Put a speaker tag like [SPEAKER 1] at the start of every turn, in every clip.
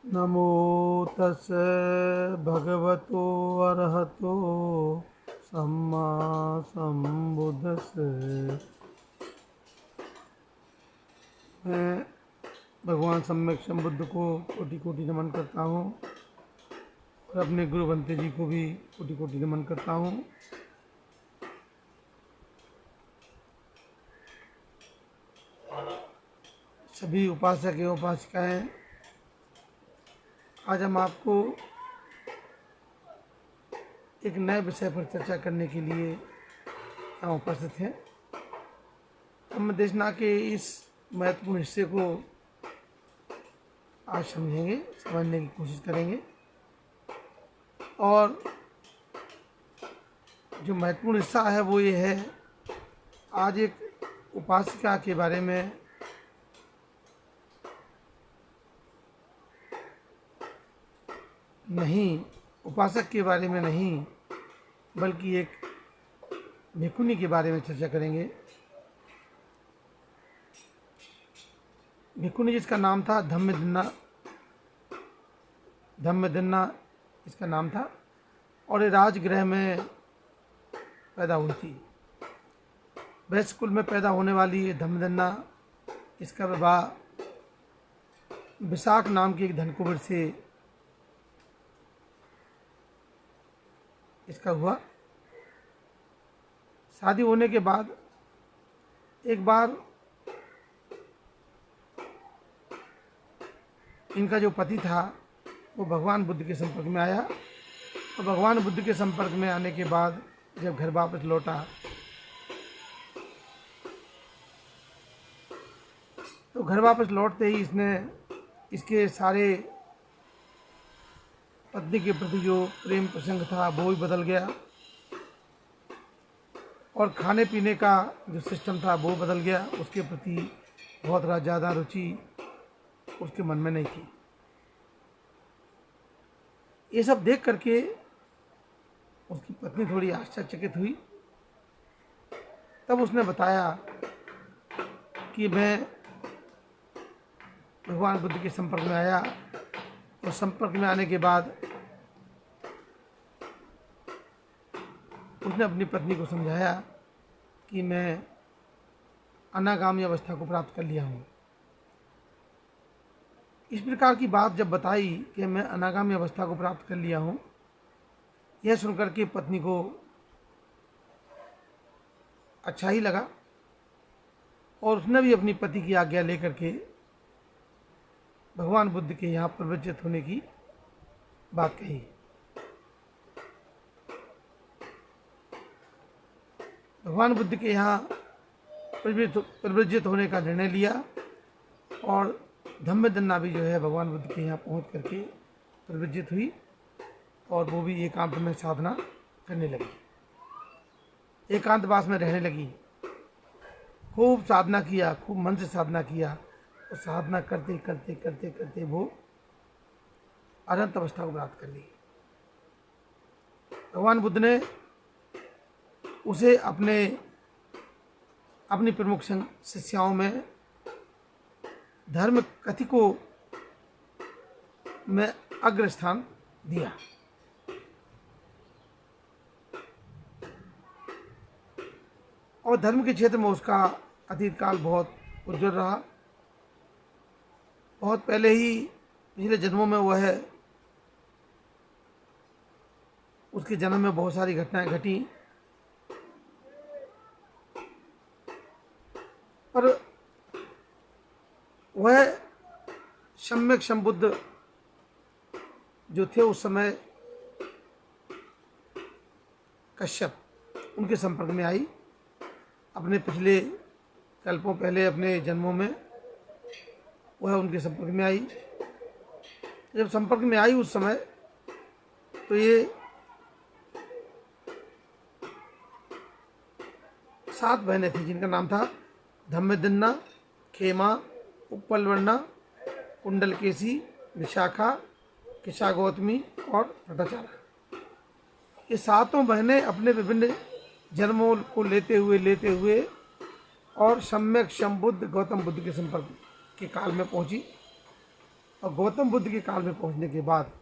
[SPEAKER 1] नमो तस्से भगवतो अरहतो सम्मा संबुद्धस्से। मैं भगवान सम्यक संबुद्ध को कोटि कोटि नमन करता हूँ और अपने गुरु बंते जी को भी कोटि कोटि नमन करता हूँ। सभी उपासक एवं उपासिकाएं, आज हम आपको एक नए विषय पर चर्चा करने के लिए यहाँ उपस्थित हैं। हम देशना के इस महत्वपूर्ण हिस्से को आज समझेंगे, समझने की कोशिश करेंगे। और जो महत्वपूर्ण हिस्सा है वो ये है, आज एक उपासिका के बारे में नहीं, उपासक के बारे में नहीं, बल्कि एक भिक्षुनी के बारे में चर्चा करेंगे। भिक्षुनी जिसका नाम था धम्मदिन्ना इसका नाम था और ये राजगृह में पैदा हुई थी। वैश्य कुल में पैदा होने वाली ये धम्मदिन्ना, इसका विवाह विशाख नाम के एक धनकुबेर से इसका हुआ। शादी होने के बाद एक बार इनका जो पति था वो भगवान बुद्ध के संपर्क में आया और भगवान बुद्ध के संपर्क में आने के बाद जब घर वापस लौटा तो घर वापस लौटते ही इसने इसके सारे पत्नी के प्रति जो प्रेम प्रसंग था वो भी बदल गया और खाने पीने का जो सिस्टम था वो बदल गया। उसके प्रति बहुत ज़्यादा रुचि उसके मन में नहीं थी। ये सब देख करके उसकी पत्नी थोड़ी आश्चर्यचकित हुई। तब उसने बताया कि मैं भगवान बुद्ध के संपर्क में आया और संपर्क में आने के बाद उसने अपनी पत्नी को समझाया कि मैं अनागामी अवस्था को प्राप्त कर लिया हूँ। इस प्रकार की बात जब बताई कि मैं अनागामी अवस्था को प्राप्त कर लिया हूँ, यह सुनकर के पत्नी को अच्छा ही लगा और उसने भी अपनी पति की आज्ञा लेकर के भगवान बुद्ध के यहाँ प्रवृत्त होने की बात कही। भगवान बुद्ध के यहाँ प्रवृत्त होने का निर्णय लिया और धम्मदिन्ना भी जो है भगवान बुद्ध के यहाँ पहुँच करके प्रवृत्त हुई और वो भी एकांत में साधना करने लगी, एकांतवास में रहने लगी। खूब साधना किया, खूब मन से साधना किया और साधना करते करते करते करते वो अनंत अवस्था को प्राप्त कर ली। भगवान बुद्ध ने उसे अपनी प्रमुख शिष्याओं में धर्म कथिको में अग्र स्थान दिया। और धर्म के क्षेत्र में उसका अतीत काल बहुत उज्जवल रहा। बहुत पहले ही पिछले जन्मों में वह उसके जन्म में बहुत सारी घटनाएं घटी, पर वह सम्यक संबुद्ध जो थे उस समय कश्यप उनके संपर्क में आई। अपने पिछले कल्पों पहले अपने जन्मों में वह उनके संपर्क में आई। जब संपर्क में आई उस समय तो ये 7 बहनें थी जिनका नाम था धम्मदिन्ना, खेमा, उपलवर्णा, कुंडलकेशी, विशाखा, किशा गौतमी और भट्टाचार्य। ये 7 बहनें अपने विभिन्न जन्मों को लेते हुए और सम्यक संबुद्ध गौतम बुद्ध के संपर्क के काल में पहुंची और गौतम बुद्ध के काल में पहुंचने के बाद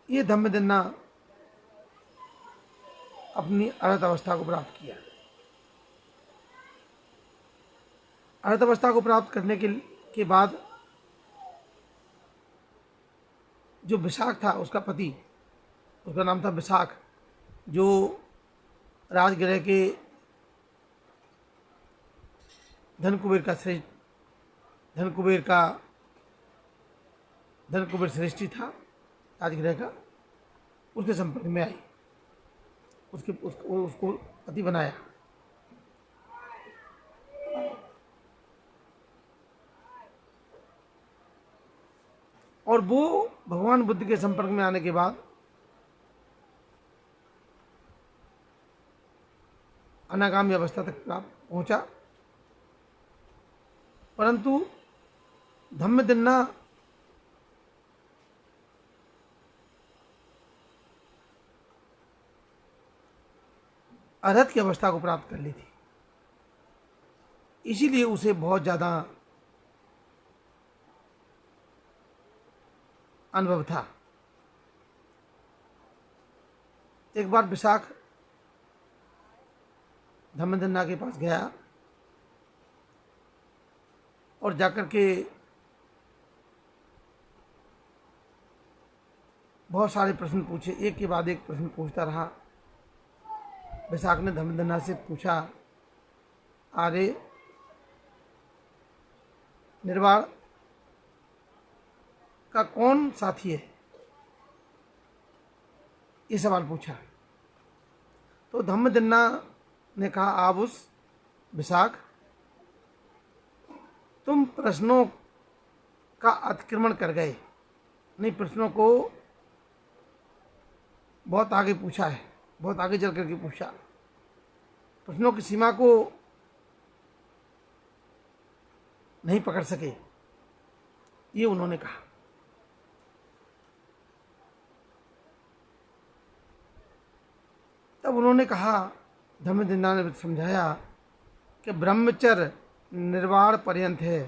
[SPEAKER 1] ये धम्मदिन्ना अपनी अर्हत अवस्था को प्राप्त किया। अर्हत अवस्था को प्राप्त करने के बाद जो विशाख था उसका पति, उसका नाम था विशाख, जो राजगृह के धन कुबेर श्रेष्ठी था राजगृह का, उसके संपर्क में आई, उसको पति बनाया। और वो भगवान बुद्ध के संपर्क में आने के बाद अनागामी अवस्था तक पहुंचा, परंतु धम्मदिन्ना अर्हत की अवस्था को प्राप्त कर ली थी, इसीलिए उसे बहुत ज़्यादा अनुभव था। एक बार विशाख धम्मदिन्ना के पास गया और जाकर के बहुत सारे प्रश्न पूछे, एक के बाद एक प्रश्न पूछता रहा। विशाख ने धम्मदिन्ना से पूछा, आर्य निर्वाण का कौन साथी है, ये सवाल पूछा। तो धम्मदिन्ना ने कहा, आप उस विशाख, तुम प्रश्नों का अतिक्रमण कर गए, नहीं, प्रश्नों को बहुत आगे पूछा है, बहुत आगे चल करके पूछा, प्रश्नों की सीमा को नहीं पकड़ सके, ये उन्होंने कहा। तब उन्होंने कहा, धम्मदिन्ना ने समझाया कि ब्रह्मचर्य निर्वाण पर्यंत है,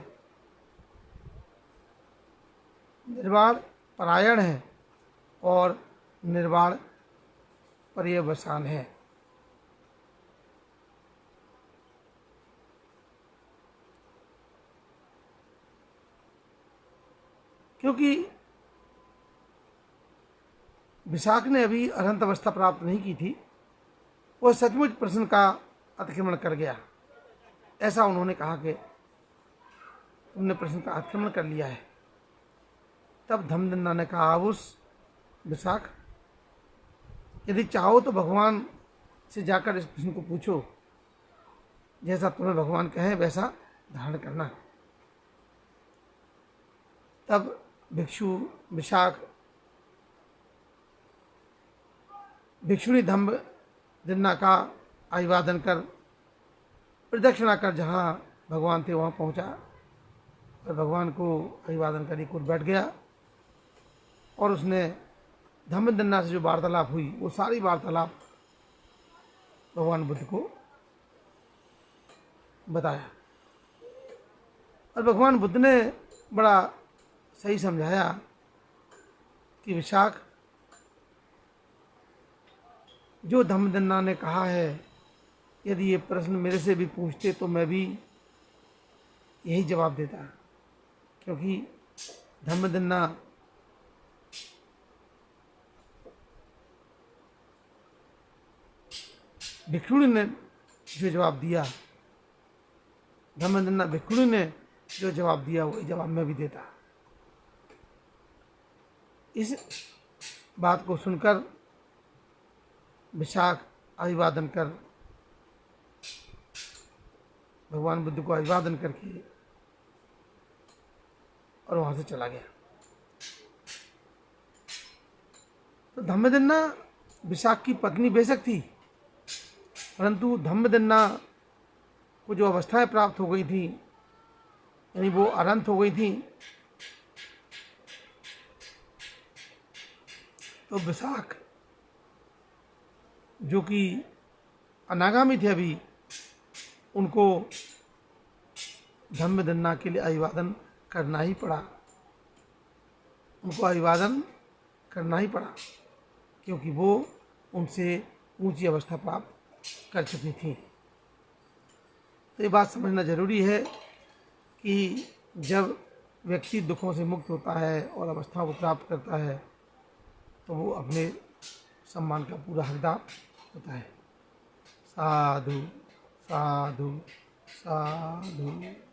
[SPEAKER 1] निर्वाण परायण है और निर्वाण पर्यवसान है। क्योंकि विशाख ने अभी अनंत अवस्था प्राप्त नहीं की थी, वह सचमुच प्रश्न का अतिक्रमण कर गया। ऐसा उन्होंने कहा कि तुमने प्रश्न का अतिक्रमण कर लिया है। तब धम्मदिन्ना ने कहा, उस विशाख, यदि चाहो तो भगवान से जाकर इस प्रश्न को पूछो, जैसा तुम्हें भगवान कहे वैसा धारण करना। तब भिक्षुणी धम्मदिन्ना का अभिवादन कर, प्रदक्षिणा कर जहाँ भगवान थे वहाँ पहुँचा और भगवान को अभिवादन कर एक ओर बैठ गया। और उसने धम्मदिन्ना से जो वार्तालाप हुई, वो सारी वार्तालाप भगवान बुद्ध को बताया। और भगवान बुद्ध ने बड़ा सही समझाया कि विशाख, जो धम्मदिन्ना ने कहा है, यदि ये प्रश्न मेरे से भी पूछते तो मैं भी यही जवाब देता, क्योंकि धम्मदिन्ना भिक्षुणी ने जो जवाब दिया, धम्मदिन्ना भिक्षुणी ने जो जवाब दिया, वही जवाब मैं भी देता। इस बात को सुनकर विशाख अभिवादन कर, भगवान बुद्ध को अभिवादन करके और वहां से चला गया। तो धम्मदिन्ना विशाख की पत्नी बेशक थी, परंतु धम्मदिन्ना को जो अवस्थाएं प्राप्त हो गई थी, यानी वो अनंत हो गई थी, तो विशाख जो कि अनागामी थे, अभी उनको धम्म दन्ना के लिए अभिवादन करना ही पड़ा, उनको अभिवादन करना ही पड़ा, क्योंकि वो उनसे ऊंची अवस्था प्राप्त कर चुकी थी। तो ये बात समझना जरूरी है कि जब व्यक्ति दुखों से मुक्त होता है और अवस्थाओं को प्राप्त करता है तो वो अपने सम्मान का पूरा हकदार होता है। साधु साधु साधु।